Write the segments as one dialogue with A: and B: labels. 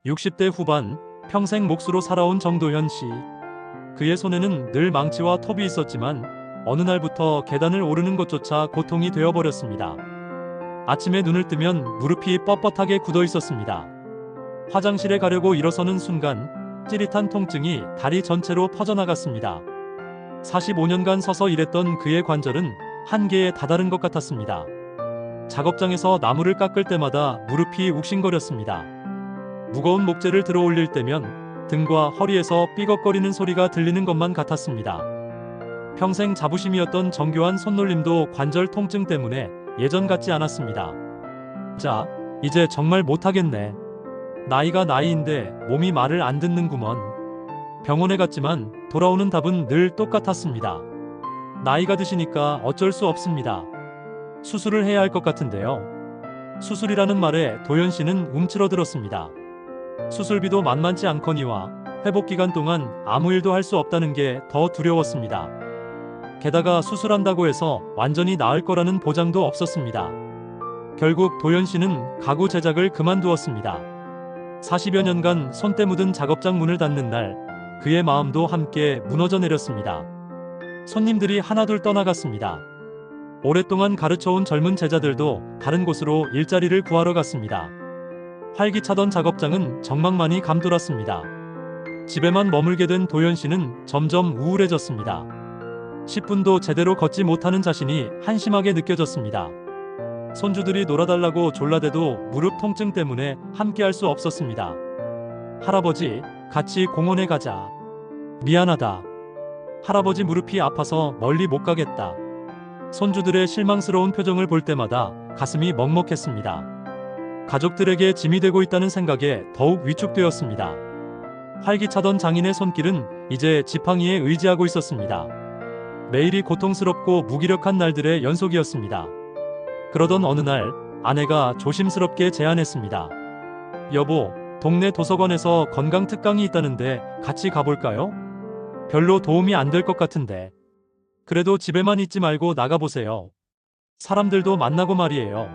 A: 60대 후반, 평생 몫으로 살아온 정도현 씨. 그의 손에는 늘 망치와 톱이 있었지만 어느 날부터 계단을 오르는 것조차 고통이 되어버렸습니다. 아침에 눈을 뜨면 무릎이 뻣뻣하게 굳어 있었습니다. 화장실에 가려고 일어서는 순간 찌릿한 통증이 다리 전체로 퍼져나갔습니다. 45년간 서서 일했던 그의 관절은 한계에 다다른 것 같았습니다. 작업장에서 나무를 깎을 때마다 무릎이 욱신거렸습니다. 무거운 목재를 들어 올릴 때면 등과 허리에서 삐걱거리는 소리가 들리는 것만 같았습니다. 평생 자부심이었던 정교한 손놀림도 관절 통증 때문에 예전 같지 않았습니다. 자, 이제 정말 못하겠네. 나이가 나이인데 몸이 말을 안 듣는구먼. 병원에 갔지만 돌아오는 답은 늘 똑같았습니다. 나이가 드시니까 어쩔 수 없습니다. 수술을 해야 할 것 같은데요. 수술이라는 말에 도연 씨는 움츠러들었습니다. 수술비도 만만치 않거니와 회복 기간 동안 아무 일도 할 수 없다는 게 더 두려웠습니다. 게다가 수술한다고 해서 완전히 나을 거라는 보장도 없었습니다. 결국 도연 씨는 가구 제작을 그만두었습니다. 40여 년간 손때 묻은 작업장 문을 닫는 날, 그의 마음도 함께 무너져 내렸습니다. 손님들이 하나둘 떠나갔습니다. 오랫동안 가르쳐온 젊은 제자들도 다른 곳으로 일자리를 구하러 갔습니다. 활기차던 작업장은 적막만이 감돌았습니다. 집에만 머물게 된 도연 씨는 점점 우울해졌습니다. 10분도 제대로 걷지 못하는 자신이 한심하게 느껴졌습니다. 손주들이 놀아달라고 졸라대도 무릎 통증 때문에 함께할 수 없었습니다. 할아버지, 같이 공원에 가자. 미안하다. 할아버지 무릎이 아파서 멀리 못 가겠다. 손주들의 실망스러운 표정을 볼 때마다 가슴이 먹먹했습니다. 가족들에게 짐이 되고 있다는 생각에 더욱 위축되었습니다. 활기차던 장인의 손길은 이제 지팡이에 의지하고 있었습니다. 매일이 고통스럽고 무기력한 날들의 연속이었습니다. 그러던 어느 날 아내가 조심스럽게 제안했습니다. 여보, 동네 도서관에서 건강 특강이 있다는데 같이 가볼까요? 별로 도움이 안 될 것 같은데. 그래도 집에만 있지 말고 나가보세요. 사람들도 만나고 말이에요.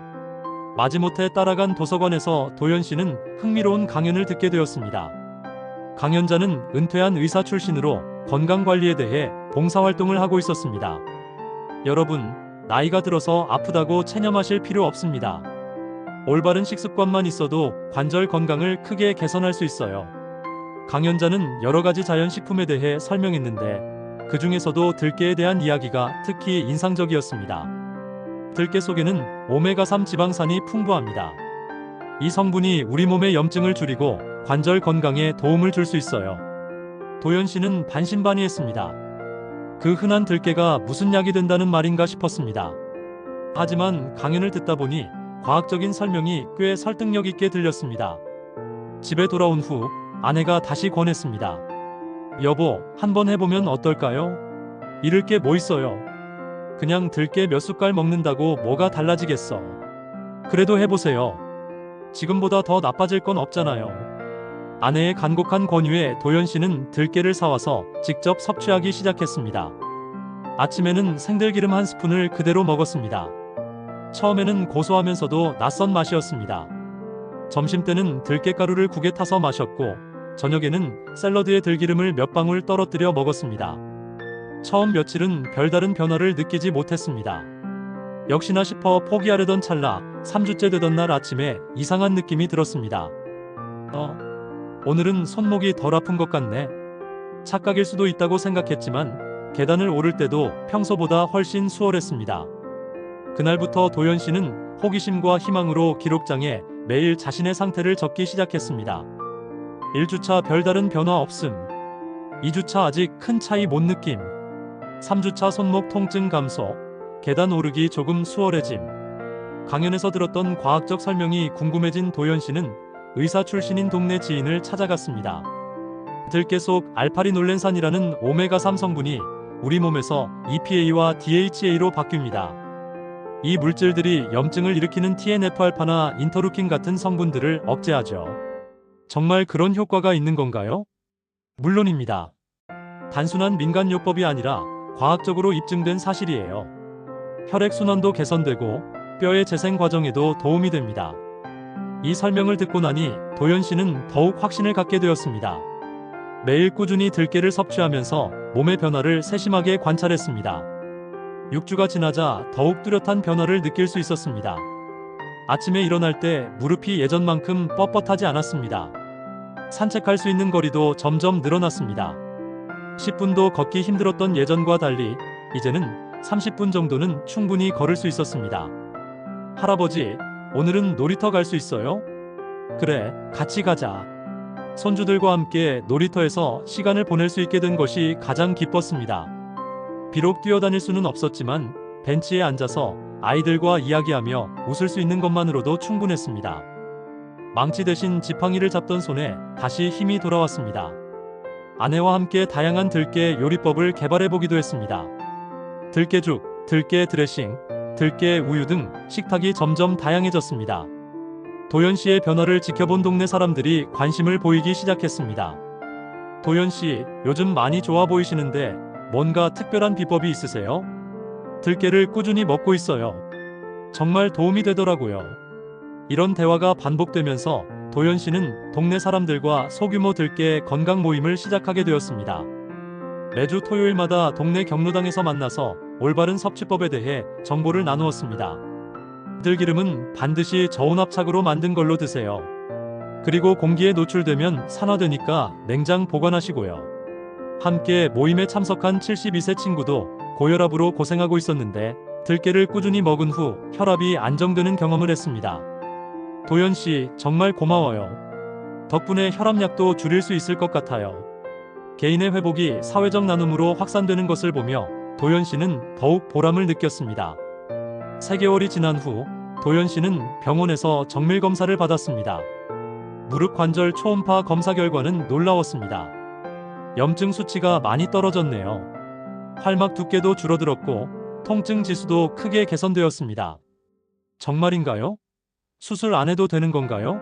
A: 마지못해 따라간 도서관에서 도연 씨는 흥미로운 강연을 듣게 되었습니다. 강연자는 은퇴한 의사 출신으로 건강관리에 대해 봉사활동을 하고 있었습니다. 여러분, 나이가 들어서 아프다고 체념하실 필요 없습니다. 올바른 식습관만 있어도 관절 건강을 크게 개선할 수 있어요. 강연자는 여러 가지 자연식품에 대해 설명했는데 그 중에서도 들깨에 대한 이야기가 특히 인상적이었습니다. 들깨 속에는 오메가3 지방산이 풍부합니다. 이 성분이 우리 몸의 염증을 줄이고 관절 건강에 도움을 줄 수 있어요. 도연 씨는 반신반의했습니다. 그 흔한 들깨가 무슨 약이 된다는 말인가 싶었습니다. 하지만 강연을 듣다 보니 과학적인 설명이 꽤 설득력 있게 들렸습니다. 집에 돌아온 후 아내가 다시 권했습니다. 여보, 한번 해보면 어떨까요? 잃을 게 뭐 있어요? 그냥 들깨 몇 숟갈 먹는다고 뭐가 달라지겠어. 그래도 해보세요. 지금보다 더 나빠질 건 없잖아요. 아내의 간곡한 권유에 도연 씨는 들깨를 사와서 직접 섭취하기 시작했습니다. 아침에는 생들기름 한 스푼을 그대로 먹었습니다. 처음에는 고소하면서도 낯선 맛이었습니다. 점심때는 들깨가루를 국에 타서 마셨고 저녁에는 샐러드에 들기름을 몇 방울 떨어뜨려 먹었습니다. 처음 며칠은 별다른 변화를 느끼지 못했습니다. 역시나 싶어 포기하려던 찰나 3주째 되던 날 아침에 이상한 느낌이 들었습니다. 오늘은 손목이 덜 아픈 것 같네. 착각일 수도 있다고 생각했지만 계단을 오를 때도 평소보다 훨씬 수월했습니다. 그날부터 도연 씨는 호기심과 희망으로 기록장에 매일 자신의 상태를 적기 시작했습니다. 1주차 별다른 변화 없음. 2주차 아직 큰 차이 못 느낌. 3주차 손목 통증 감소. 계단 오르기 조금 수월해짐. 강연에서 들었던 과학적 설명이 궁금해진 도연 씨는 의사 출신인 동네 지인을 찾아갔습니다. 들깨 속 알파리놀렌산이라는 오메가3 성분이 우리 몸에서 EPA와 DHA로 바뀝니다. 이 물질들이 염증을 일으키는 TNF-알파나 인터루킨 같은 성분들을 억제하죠. 정말 그런 효과가 있는 건가요? 물론입니다. 단순한 민간요법이 아니라 과학적으로 입증된 사실이에요. 혈액순환도 개선되고 뼈의 재생 과정에도 도움이 됩니다. 이 설명을 듣고 나니 도연 씨는 더욱 확신을 갖게 되었습니다. 매일 꾸준히 들깨를 섭취하면서 몸의 변화를 세심하게 관찰했습니다. 6주가 지나자 더욱 뚜렷한 변화를 느낄 수 있었습니다. 아침에 일어날 때 무릎이 예전만큼 뻣뻣하지 않았습니다. 산책할 수 있는 거리도 점점 늘어났습니다. 10분도 걷기 힘들었던 예전과 달리 이제는 30분 정도는 충분히 걸을 수 있었습니다. 할아버지, 오늘은 놀이터 갈 수 있어요? 그래, 같이 가자. 손주들과 함께 놀이터에서 시간을 보낼 수 있게 된 것이 가장 기뻤습니다. 비록 뛰어다닐 수는 없었지만 벤치에 앉아서 아이들과 이야기하며 웃을 수 있는 것만으로도 충분했습니다. 망치 대신 지팡이를 잡던 손에 다시 힘이 돌아왔습니다. 아내와 함께 다양한 들깨 요리법을 개발해보기도 했습니다. 들깨죽, 들깨 드레싱, 들깨 우유 등 식탁이 점점 다양해졌습니다. 도연 씨의 변화를 지켜본 동네 사람들이 관심을 보이기 시작했습니다. 도연 씨, 요즘 많이 좋아 보이시는데 뭔가 특별한 비법이 있으세요? 들깨를 꾸준히 먹고 있어요. 정말 도움이 되더라고요. 이런 대화가 반복되면서 도연 씨는 동네 사람들과 소규모 들깨 건강 모임을 시작하게 되었습니다. 매주 토요일마다 동네 경로당에서 만나서 올바른 섭취법에 대해 정보를 나누었습니다. 들기름은 반드시 저온압착으로 만든 걸로 드세요. 그리고 공기에 노출되면 산화되니까 냉장 보관하시고요. 함께 모임에 참석한 72세 친구도 고혈압으로 고생하고 있었는데 들깨를 꾸준히 먹은 후 혈압이 안정되는 경험을 했습니다. 도연 씨, 정말 고마워요. 덕분에 혈압약도 줄일 수 있을 것 같아요. 개인의 회복이 사회적 나눔으로 확산되는 것을 보며 도연 씨는 더욱 보람을 느꼈습니다. 3개월이 지난 후 도연 씨는 병원에서 정밀 검사를 받았습니다. 무릎 관절 초음파 검사 결과는 놀라웠습니다. 염증 수치가 많이 떨어졌네요. 활막 두께도 줄어들었고 통증 지수도 크게 개선되었습니다. 정말인가요? 수술 안 해도 되는 건가요?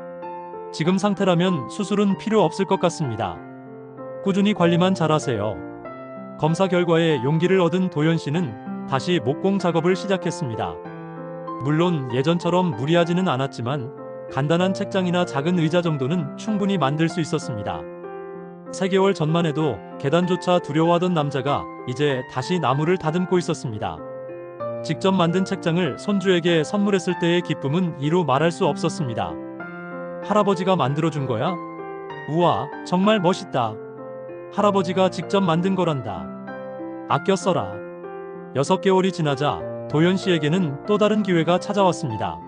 A: 지금 상태라면 수술은 필요 없을 것 같습니다. 꾸준히 관리만 잘하세요. 검사 결과에 용기를 얻은 도연 씨는 다시 목공 작업을 시작했습니다. 물론 예전처럼 무리하지는 않았지만 간단한 책장이나 작은 의자 정도는 충분히 만들 수 있었습니다. 3개월 전만 해도 계단조차 두려워하던 남자가 이제 다시 나무를 다듬고 있었습니다. 직접 만든 책장을 손주에게 선물했을 때의 기쁨은 이루 말할 수 없었습니다. 할아버지가 만들어준 거야? 우와, 정말 멋있다. 할아버지가 직접 만든 거란다. 아껴 써라. 6개월이 지나자 도연 씨에게는 또 다른 기회가 찾아왔습니다.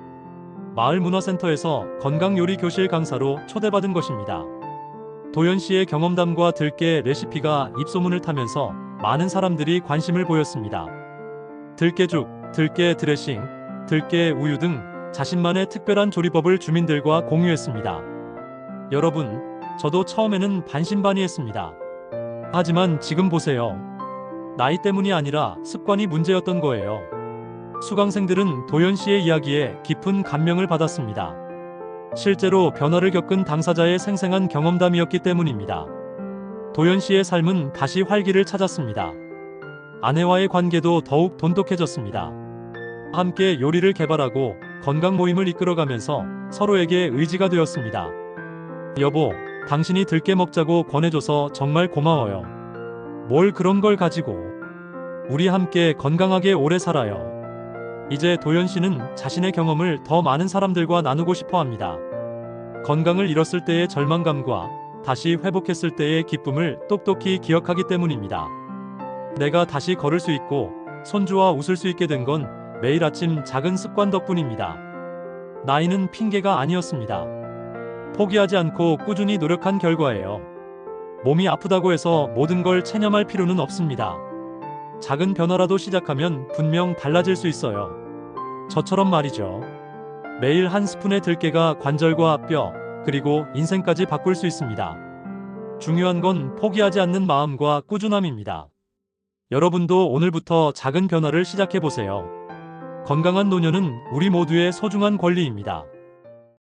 A: 마을 문화센터에서 건강요리 교실 강사로 초대받은 것입니다. 도연 씨의 경험담과 들깨 레시피가 입소문을 타면서 많은 사람들이 관심을 보였습니다. 들깨죽, 들깨 드레싱, 들깨 우유 등 자신만의 특별한 조리법을 주민들과 공유했습니다. 여러분, 저도 처음에는 반신반의했습니다. 하지만 지금 보세요. 나이 때문이 아니라 습관이 문제였던 거예요. 수강생들은 도연 씨의 이야기에 깊은 감명을 받았습니다. 실제로 변화를 겪은 당사자의 생생한 경험담이었기 때문입니다. 도연 씨의 삶은 다시 활기를 찾았습니다. 아내와의 관계도 더욱 돈독해졌습니다. 함께 요리를 개발하고 건강 모임을 이끌어가면서 서로에게 의지가 되었습니다. 여보, 당신이 들깨 먹자고 권해줘서 정말 고마워요. 뭘 그런 걸 가지고. 우리 함께 건강하게 오래 살아요. 이제 도연 씨는 자신의 경험을 더 많은 사람들과 나누고 싶어 합니다. 건강을 잃었을 때의 절망감과 다시 회복했을 때의 기쁨을 똑똑히 기억하기 때문입니다. 내가 다시 걸을 수 있고 손주와 웃을 수 있게 된 건 매일 아침 작은 습관 덕분입니다. 나이는 핑계가 아니었습니다. 포기하지 않고 꾸준히 노력한 결과예요. 몸이 아프다고 해서 모든 걸 체념할 필요는 없습니다. 작은 변화라도 시작하면 분명 달라질 수 있어요. 저처럼 말이죠. 매일 한 스푼의 들깨가 관절과 뼈, 그리고 인생까지 바꿀 수 있습니다. 중요한 건 포기하지 않는 마음과 꾸준함입니다. 여러분도 오늘부터 작은 변화를 시작해보세요. 건강한 노년은 우리 모두의 소중한 권리입니다.